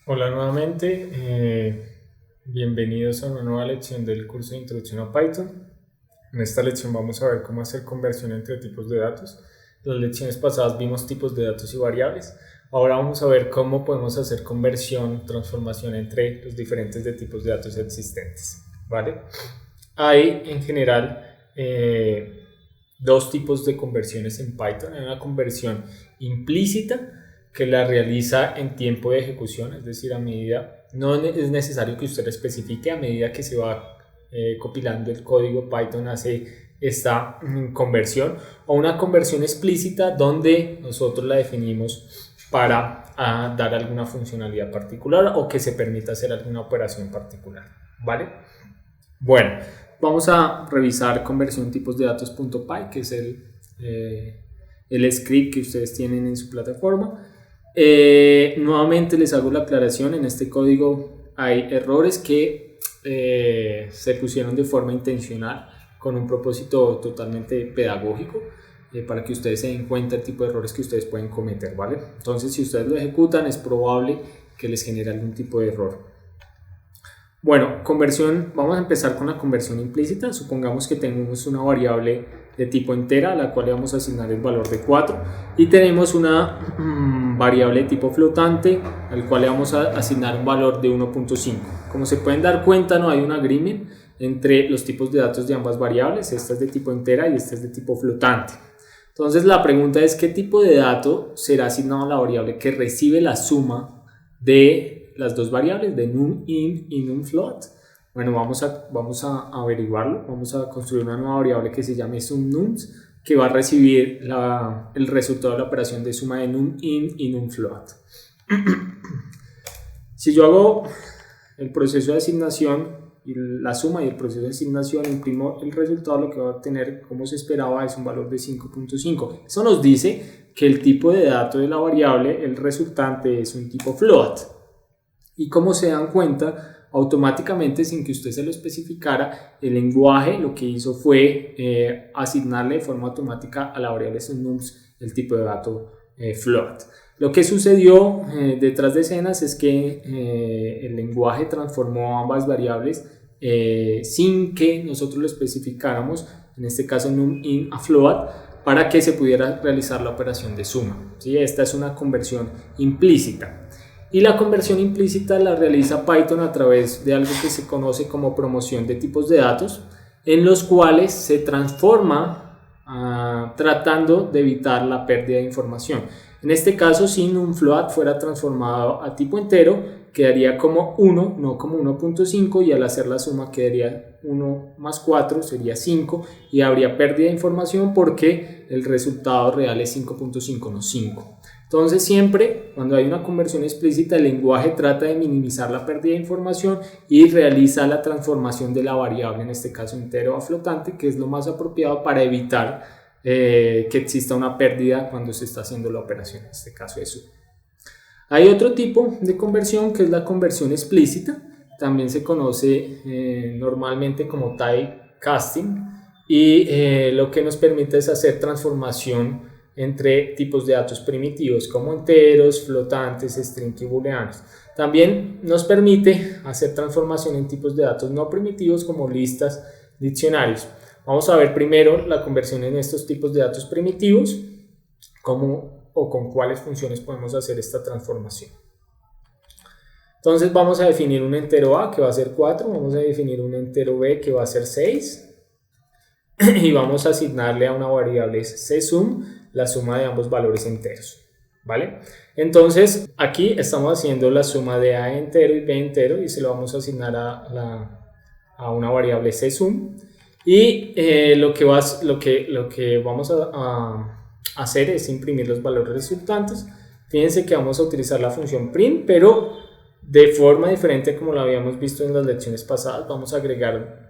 Hola nuevamente, bienvenidos a una nueva lección del curso de Introducción a Python. En esta lección vamos a ver cómo hacer conversión entre tipos de datos. En las lecciones pasadas vimos tipos de datos y variables. Ahora vamos a ver cómo podemos hacer conversión, transformación entre los diferentes tipos de datos existentes. ¿Vale? Hay en general dos tipos de conversiones en Python. Hay una conversión implícita que la realiza en tiempo de ejecución, es decir, a medida, no es necesario que usted lo especifique, a medida que se va compilando el código, Python hace esta conversión, o una conversión explícita donde nosotros la definimos para dar alguna funcionalidad particular o que se permita hacer alguna operación particular, ¿vale? Bueno, vamos a revisar conversión tipos de datos.py, que es el script que ustedes tienen en su plataforma. Nuevamente les hago la aclaración, en este código hay errores que se pusieron de forma intencional con un propósito totalmente pedagógico, para que ustedes se den cuenta del tipo de errores que ustedes pueden cometer, ¿vale? Entonces, si ustedes lo ejecutan, es probable que les genere algún tipo de error. Bueno, conversión, vamos a empezar con la conversión implícita. Supongamos que tenemos una variable de tipo entera a la cual le vamos a asignar el valor de 4 y tenemos una variable de tipo flotante al cual le vamos a asignar un valor de 1.5. Como se pueden dar cuenta, no hay un agreement entre los tipos de datos de ambas variables. Esta es de tipo entera y esta es de tipo flotante. Entonces la pregunta es: ¿qué tipo de dato será asignado a la variable que recibe la suma de las dos variables, de num int y num float? Bueno, vamos a averiguarlo. Vamos a construir una nueva variable que se llame sumNums, que va a recibir el resultado de la operación de suma de num int y num float. Si yo hago el proceso de asignación y la suma y el proceso de asignación, imprimo el resultado, lo que va a obtener, como se esperaba, es un valor de 5.5. Eso nos dice que el tipo de dato de la variable, el resultante, es un tipo float. Y como se dan cuenta, automáticamente, sin que usted se lo especificara, el lenguaje lo que hizo fue asignarle de forma automática a la variable sumNums el tipo de dato float. Lo que sucedió detrás de escenas es que el lenguaje transformó ambas variables sin que nosotros lo especificáramos, en este caso num int a float, para que se pudiera realizar la operación de suma. ¿Sí? Esta es una conversión implícita. Y la conversión implícita la realiza Python a través de algo que se conoce como promoción de tipos de datos, en los cuales se transforma tratando de evitar la pérdida de información. En este caso, si un float fuera transformado a tipo entero, quedaría como 1, no como 1.5, y al hacer la suma quedaría 1 más 4, sería 5, y habría pérdida de información porque el resultado real es 5.5, no 5. Entonces, siempre cuando hay una conversión explícita, el lenguaje trata de minimizar la pérdida de información y realiza la transformación de la variable, en este caso entero a flotante, que es lo más apropiado para evitar que exista una pérdida cuando se está haciendo la operación, en este caso es suma. Hay otro tipo de conversión que es la conversión explícita, también se conoce normalmente como typecasting, y lo que nos permite es hacer transformación entre tipos de datos primitivos como enteros, flotantes, string y booleanos. También nos permite hacer transformación en tipos de datos no primitivos como listas, diccionarios. Vamos a ver primero la conversión en estos tipos de datos primitivos, cómo o con cuáles funciones podemos hacer esta transformación. Entonces vamos a definir un entero A que va a ser 4, vamos a definir un entero B que va a ser 6 y vamos a asignarle a una variable csum la suma de ambos valores enteros, ¿vale? Entonces aquí estamos haciendo la suma de A entero y B entero y se lo vamos a asignar a una variable csum, y lo que vamos a hacer es imprimir los valores resultantes. Fíjense que vamos a utilizar la función print, pero de forma diferente como lo habíamos visto en las lecciones pasadas. Vamos a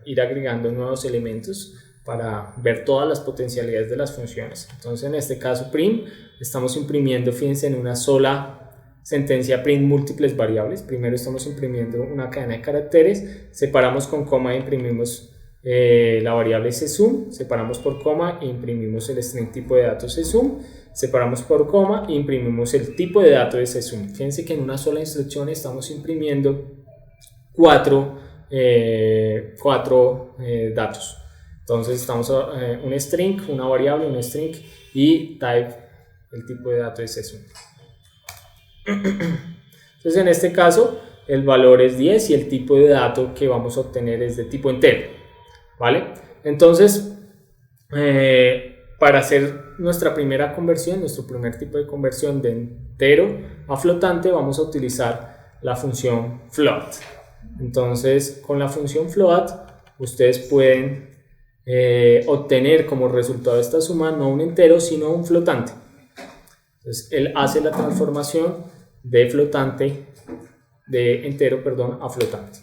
ir agregando nuevos elementos para ver todas las potencialidades de las funciones. Entonces, en este caso print, estamos imprimiendo, fíjense, en una sola sentencia print múltiples variables. Primero estamos imprimiendo una cadena de caracteres, separamos con coma e imprimimos la variable csum, separamos por coma e imprimimos el string tipo de datos csum, separamos por coma e imprimimos el tipo de dato de ese sum. Fíjense que en una sola instrucción estamos imprimiendo cuatro datos. Entonces estamos un string, una variable, un string y type, el tipo de dato de ese sum. Entonces en este caso el valor es 10 y el tipo de dato que vamos a obtener es de tipo entero, ¿vale? Entonces para hacer nuestra primera conversión, nuestro primer tipo de conversión de entero a flotante, vamos a utilizar la función float. Entonces con la función float ustedes pueden obtener como resultado de esta suma no un entero sino un flotante. Entonces él hace la transformación de entero a flotante.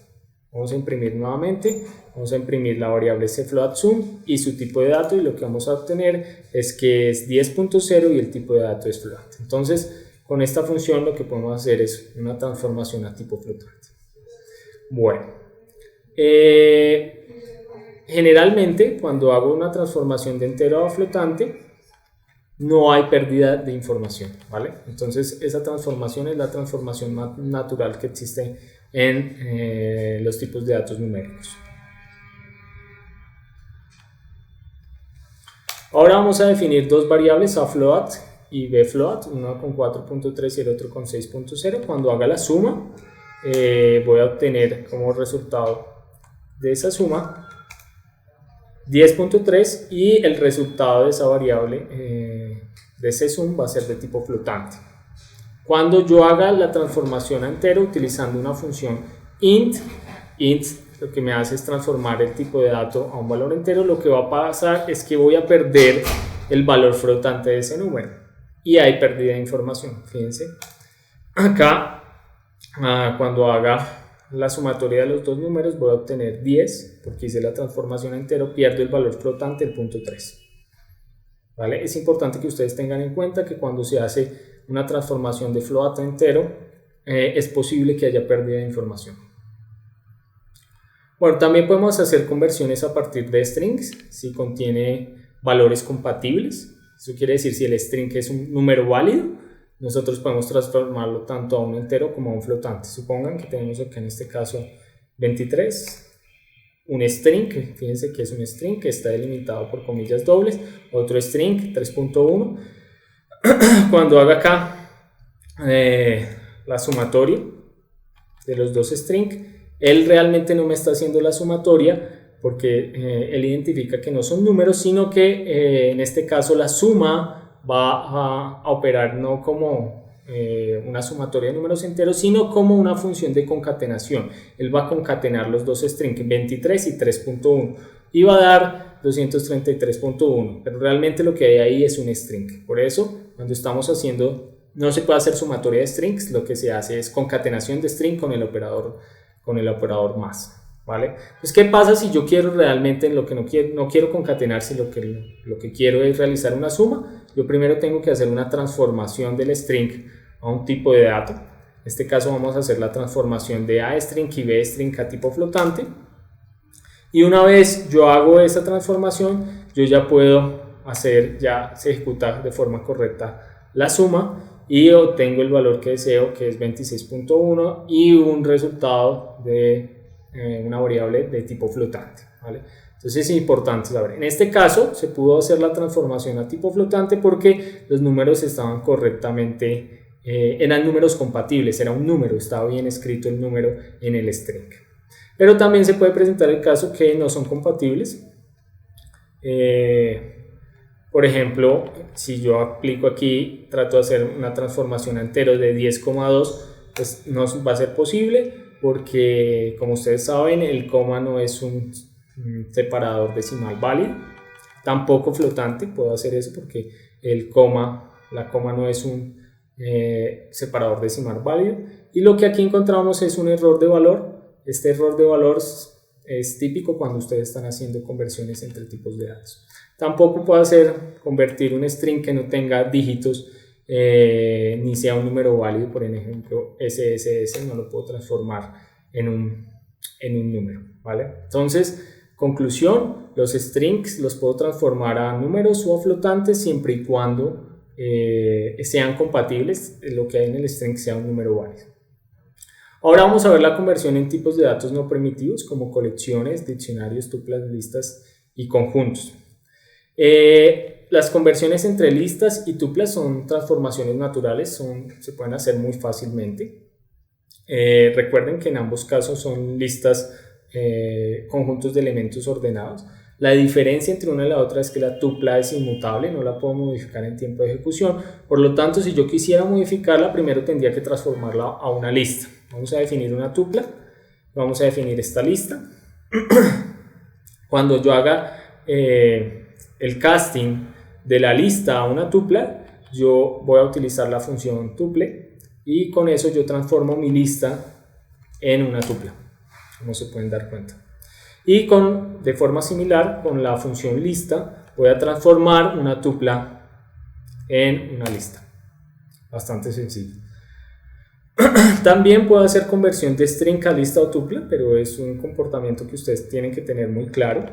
Vamos a imprimir nuevamente, vamos a imprimir la variable cFloatSum y su tipo de dato, y lo que vamos a obtener es que es 10.0 y el tipo de dato es float. Entonces con esta función lo que podemos hacer es una transformación a tipo flotante. Bueno, generalmente cuando hago una transformación de entero a flotante no hay pérdida de información, ¿vale? Entonces esa transformación es la transformación más natural que existe en los tipos de datos numéricos. Ahora vamos a definir dos variables, afloat y bfloat, uno con 4.3 y el otro con 6.0. Cuando haga la suma voy a obtener como resultado de esa suma 10.3 y el resultado de esa variable de ese sum va a ser de tipo flotante. Cuando yo haga la transformación a entero utilizando una función int lo que me hace es transformar el tipo de dato a un valor entero, lo que va a pasar es que voy a perder el valor flotante de ese número y hay pérdida de información. Fíjense, acá cuando haga la sumatoria de los dos números voy a obtener 10, porque hice la transformación a entero, pierdo el valor flotante, el punto 3. ¿Vale? Es importante que ustedes tengan en cuenta que cuando se hace una transformación de float a entero, es posible que haya pérdida de información. Bueno, también podemos hacer conversiones a partir de strings, si contiene valores compatibles. Eso quiere decir, si el string es un número válido, nosotros podemos transformarlo tanto a un entero como a un flotante. Supongan que tenemos aquí en este caso 23, un string, fíjense que es un string que está delimitado por comillas dobles, otro string 3.1. Cuando haga acá la sumatoria de los dos strings, él realmente no me está haciendo la sumatoria porque él identifica que no son números, sino que en este caso la suma va a operar no como una sumatoria de números enteros, sino como una función de concatenación. Él va a concatenar los dos strings, 23 y 3.1, y va a dar 233.1, pero realmente lo que hay ahí es un string. Por eso, cuando estamos haciendo, no se puede hacer sumatoria de strings, lo que se hace es concatenación de string con el operador más. ¿Vale? Pues, ¿qué pasa si yo quiero realmente, no quiero concatenar, si lo que quiero es realizar una suma? Yo primero tengo que hacer una transformación del string a un tipo de dato. En este caso vamos a hacer la transformación de A-string y B-string a tipo flotante. Y una vez yo hago esa transformación, yo ya puedo ya se ejecuta de forma correcta la suma y obtengo el valor que deseo, que es 26.1, y un resultado de una variable de tipo flotante, ¿vale? Entonces es importante saber. En este caso se pudo hacer la transformación a tipo flotante porque los números estaban correctamente, eran números compatibles, era un número, estaba bien escrito el número en el string. Pero también se puede presentar el caso que no son compatibles. Por ejemplo, si yo aplico aquí, trato de hacer una transformación a entero de 10,2, pues no va a ser posible, porque como ustedes saben el coma no es un separador decimal válido, tampoco flotante puedo hacer eso porque la coma no es un separador decimal válido, y lo que aquí encontramos es un error de valor. Este error de valor es típico cuando ustedes están haciendo conversiones entre tipos de datos. Tampoco puedo convertir un string que no tenga dígitos ni sea un número válido. Por ejemplo, SSS no lo puedo transformar en un número, ¿vale? Entonces, conclusión, los strings los puedo transformar a números o a flotantes siempre y cuando sean compatibles, lo que hay en el string sea un número válido. Ahora vamos a ver la conversión en tipos de datos no primitivos como colecciones, diccionarios, tuplas, listas y conjuntos. Las conversiones entre listas y tuplas son transformaciones naturales, se pueden hacer muy fácilmente. Recuerden que en ambos casos son listas, conjuntos de elementos ordenados. La diferencia entre una y la otra es que la tupla es inmutable, no la puedo modificar en tiempo de ejecución. Por lo tanto, si yo quisiera modificarla, primero tendría que transformarla a una lista. Vamos a definir una tupla, vamos a definir esta lista. Cuando yo haga el casting de la lista a una tupla, yo voy a utilizar la función tuple y con eso yo transformo mi lista en una tupla, como se pueden dar cuenta. Y de forma similar, con la función lista, voy a transformar una tupla en una lista. Bastante sencillo. También puedo hacer conversión de string a lista o tupla, pero es un comportamiento que ustedes tienen que tener muy claro.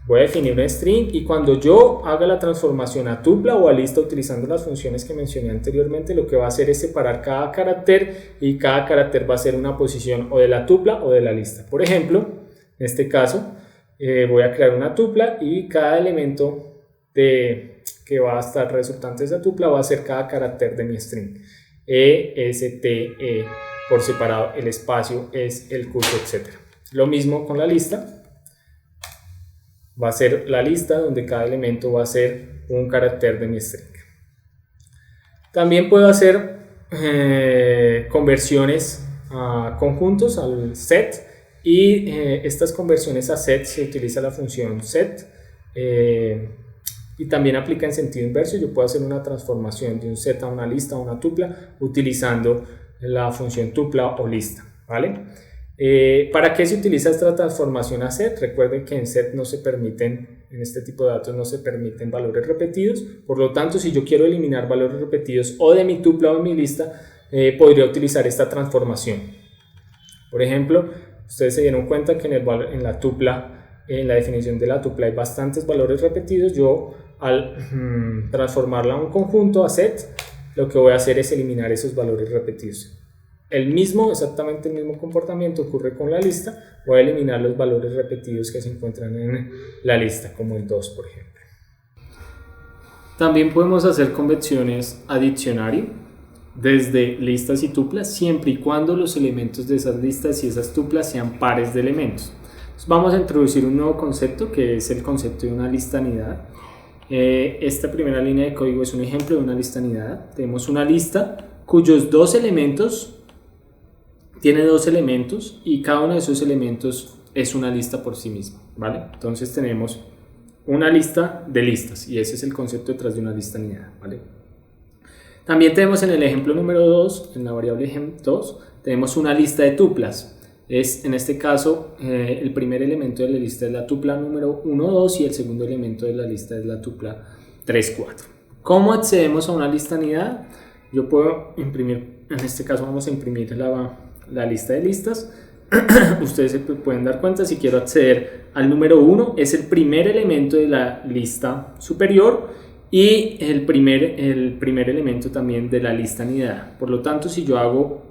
Voy a definir un string y cuando yo haga la transformación a tupla o a lista utilizando las funciones que mencioné anteriormente, lo que va a hacer es separar cada carácter y cada carácter va a ser una posición o de la tupla o de la lista. Por ejemplo, en este caso voy a crear una tupla y cada elemento que va a estar resultante de esa tupla va a ser cada carácter de mi string. E, S, T, E por separado, el espacio es el curso, etc. Lo mismo con la lista. Va a ser la lista donde cada elemento va a ser un carácter de mi string. También puedo hacer conversiones a conjuntos, al set, y estas conversiones a set se utiliza la función set y también aplica en sentido inverso. Yo puedo hacer una transformación de un set a una lista o una tupla utilizando la función tupla o lista, ¿vale? ¿Para qué se utiliza esta transformación a set? Recuerden que en set no se permiten, en este tipo de datos no se permiten valores repetidos, por lo tanto si yo quiero eliminar valores repetidos o de mi tupla o de mi lista, podría utilizar esta transformación. Por ejemplo, ustedes se dieron cuenta que en la tupla, en la definición de la tupla hay bastantes valores repetidos. Yo al transformarla a un conjunto, a set, lo que voy a hacer es eliminar esos valores repetidos. Exactamente el mismo comportamiento ocurre con la lista. Voy a eliminar los valores repetidos que se encuentran en la lista, como el 2, por ejemplo. También podemos hacer conversiones a diccionario desde listas y tuplas, siempre y cuando los elementos de esas listas y esas tuplas sean pares de elementos. Entonces vamos a introducir un nuevo concepto que es el concepto de una listanidad. Esta primera línea de código es un ejemplo de una listanidad. Tenemos una lista cuyos tiene dos elementos y cada uno de esos elementos es una lista por sí misma, ¿vale? Entonces tenemos una lista de listas y ese es el concepto detrás de una listanidad, ¿vale? También tenemos en el ejemplo número 2, en la variable ejem2, tenemos una lista de tuplas. En este caso, el primer elemento de la lista es la tupla número 1, 2 y el segundo elemento de la lista es la tupla 3, 4. ¿Cómo accedemos a una listanidad? Yo puedo imprimir, en este caso vamos a imprimir la lista de listas. Ustedes se pueden dar cuenta, si quiero acceder al número 1, es el primer elemento de la lista superior y el primer elemento también de la listanidad. Por lo tanto, si yo hago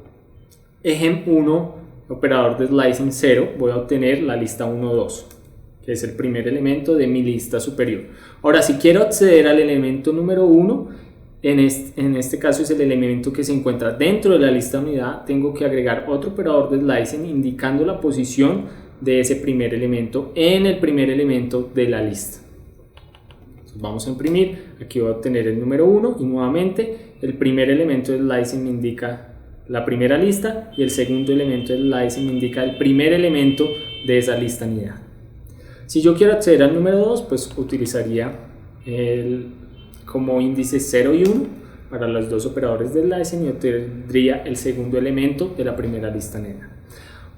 ejem1, operador de slicing 0, voy a obtener la lista 1, 2, que es el primer elemento de mi lista superior. Ahora, si quiero acceder al elemento número 1, en este caso es el elemento que se encuentra dentro de la lista unidad, tengo que agregar otro operador de slicing indicando la posición de ese primer elemento en el primer elemento de la lista. Entonces vamos a imprimir, aquí voy a obtener el número 1 y nuevamente el primer elemento de slicing me indica la primera lista y el segundo elemento de slicing me indica el primer elemento de esa lista unidad. Si yo quiero acceder al número 2, pues utilizaría como índice 0 y 1 para los dos operadores de slicing y obtendría el segundo elemento de la primera lista negra.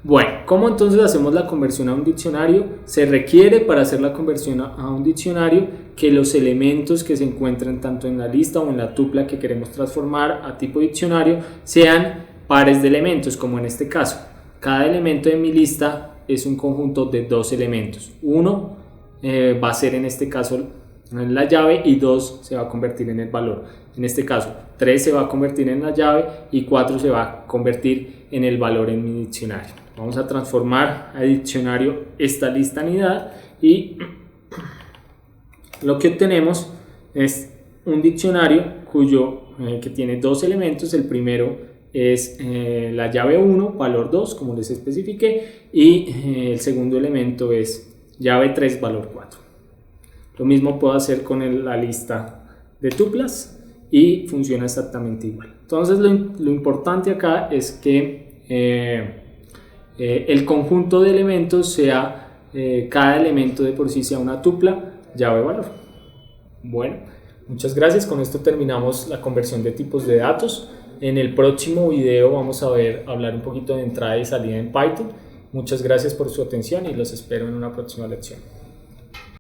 Bueno, ¿cómo entonces hacemos la conversión a un diccionario? Se requiere para hacer la conversión a un diccionario que los elementos que se encuentran tanto en la lista o en la tupla que queremos transformar a tipo diccionario sean pares de elementos, como en este caso. Cada elemento de mi lista es un conjunto de dos elementos. Uno va a ser en este caso en la llave y 2 se va a convertir en el valor. En este caso, 3 se va a convertir en la llave y 4 se va a convertir en el valor en mi diccionario. Vamos a transformar a diccionario esta listanidad y lo que obtenemos es un diccionario que tiene dos elementos. El primero es la llave 1, valor 2, como les especifiqué, y el segundo elemento es llave 3, valor 4. Lo mismo puedo hacer con la lista de tuplas y funciona exactamente igual. Entonces lo importante acá es que el conjunto de elementos sea, cada elemento de por sí sea una tupla llave valor. Bueno, muchas gracias. Con esto terminamos la conversión de tipos de datos. En el próximo video vamos a hablar un poquito de entrada y salida en Python. Muchas gracias por su atención y los espero en una próxima lección.